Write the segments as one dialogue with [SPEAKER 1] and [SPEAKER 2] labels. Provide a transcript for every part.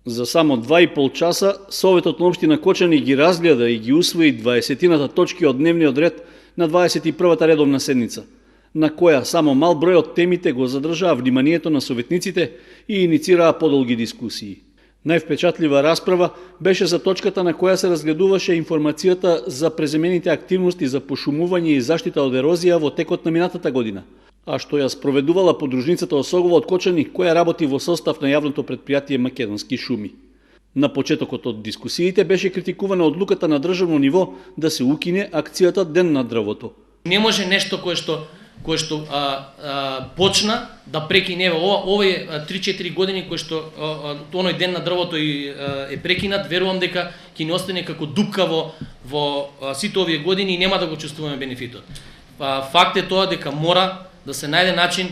[SPEAKER 1] За само 2,5 часа Советот на општина Кочани ги разгледа и ги усвои 20-тината точки од дневниот ред на 21-та редовна седница, на која само мал број од темите го задржаа вниманието на советниците и иницираа подолги дискусии. Највпечатлива расправа беше за точката на која се разгледуваше информацијата за преземените активности за пошумување и заштита од ерозија во текот на минатата година, а што ја спроведувала подружницата Осогова од Кочани, која работи во состав на јавното предпријатие Македонски шуми. На почетокот од дискусиите беше критикувана одлуката на државно ниво да се укине акцијата Ден на дрвото.
[SPEAKER 2] Не може нешто кое што почна да прекине овие 3-4 години кои што оној Ден на дрвото е прекинат, верувам дека ќе не остане како дупка во сите овие години и нема да го чувствуваме бенефитот. Факт е тоа дека мора да се најде начин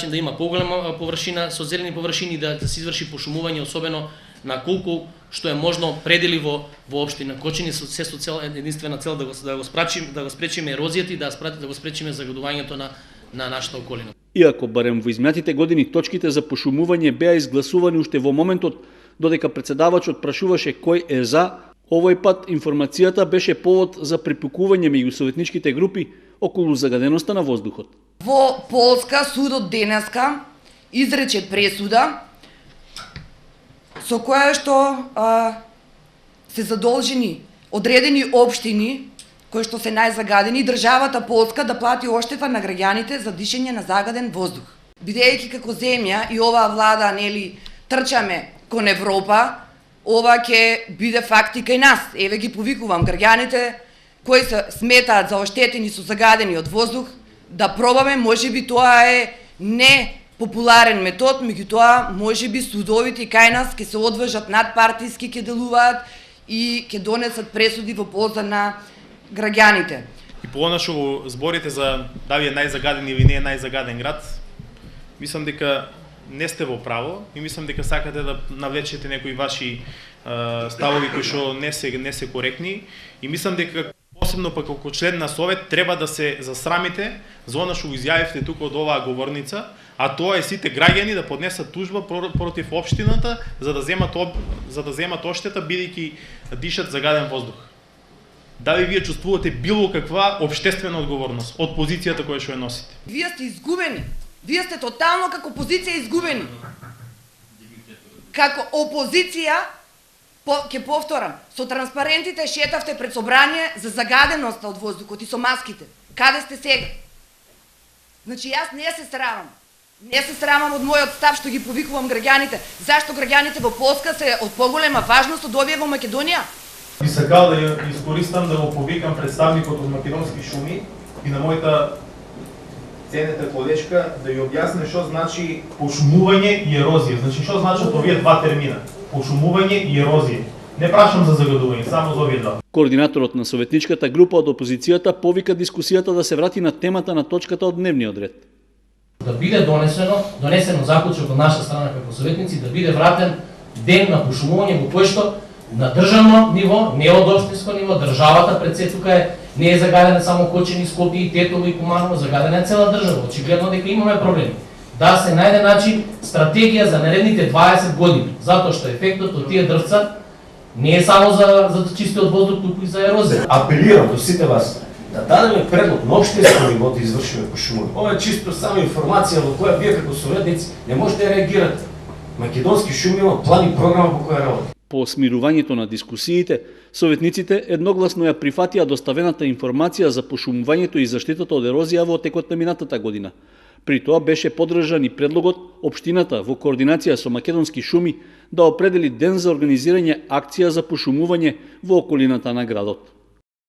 [SPEAKER 2] да има поголема површина со зелени површини, да се изврши пошумување, особено на колку што е можно предели во општина Кочани, се со цел единствена цел да го спречиме ерозијата и да го спречиме загадувањето на нашата околина.
[SPEAKER 1] Иако барем во изминатите години точките за пошумување беа изгласувани уште во моментот додека претседавачот прашуваше кој е за, овој пат информацијата беше повод за припукување меѓу советничките групи околу загаденоста на воздухот.
[SPEAKER 3] Во Полска судот денеска изрече пресуда со која што се задолжени одредени општини кои што се најзагадени, државата Полска да плати оштета на граѓаните за дишење на загаден воздух. Бидејќи како земја и оваа влада трчаме кон Европа, ова ќе биде факт и кај нас. Еве ги повикувам граѓаните кои се сметаат за оштетени со загадени од воздух, да пробаме, можеби тоа е не популарен метод, меѓутоа можеби судовите и кај нас ќе се одважат надпартиски, ќе делуваат и ќе донесат пресуди во полза на граѓаните.
[SPEAKER 4] И понашо зборите за дали е најзагаден или не е најзагаден град, мислам дека не сте во право и мислам дека сакате да навлечете некои ваши ставови кои што не се коректни и мислам дека посебно пак како член на совет треба да се засрамите за она што изјавивте тука од оваа говорница, а тоа е сите граѓани да поднесат тужба против општината за да земат оштета бидејќи дишат загаден воздух. Дали вие чувствувате било каква општествена одговорност од позицијата која што ја носите?
[SPEAKER 3] Вие сте изгубени. Вие сте тотално како опозиција изгубени. Како опозиција, ќе повторам, со транспарентите шетавте пред собрание за загаденоста од воздухот и со маските. Каде сте сега? Значи јас не се срамам. Не се срамам од мојот став што ги повикувам граѓаните. Зашто граѓаните во Полска се од поголема важност од овие во Македонија?
[SPEAKER 5] Би сакал да ја искористам да го повикам представникот од Македонски шуми и на мојата ценета колешка да ја објасни што значи пошумување и ерозија. Значи што значат овие два термина? Пошумување и ерозија. Не прашам за загадување, само за овие два.
[SPEAKER 1] Координаторот на советничката група од опозицијата повика дискусијата да се врати на темата на точката од дневниот ред.
[SPEAKER 2] Да биде донесено заклучок од наша страна како советници, да биде вратен ден на пошумување во кој што на државно ниво, не од општинско ниво, државата пред се тука не е загадена само Кочани, Скопје и Тетово и Куманово, загадена е цела држава. Очигледно дека имаме проблеми. Да се најде начин стратегија за наредните 20 години, затоа што ефектот од тие дрвца не е само за чистиот воздух, туку и за ерозија.
[SPEAKER 6] Апелирам до сите вас да дадеме предлог на општинско ниво да извршиме пошумување. Ова е чисто само информација во која вие како советници не можете да реагирате. Македонски шуми има план и програма по која работи.
[SPEAKER 1] По смирувањето на дискусиите, советниците едногласно ја прифатија доставената информација за пошумувањето и заштитата од ерозија во текот на минатата година. При тоа беше поддржан и предлогот општината во координација со Македонски шуми да определи ден за организирање акција за пошумување во околината на градот.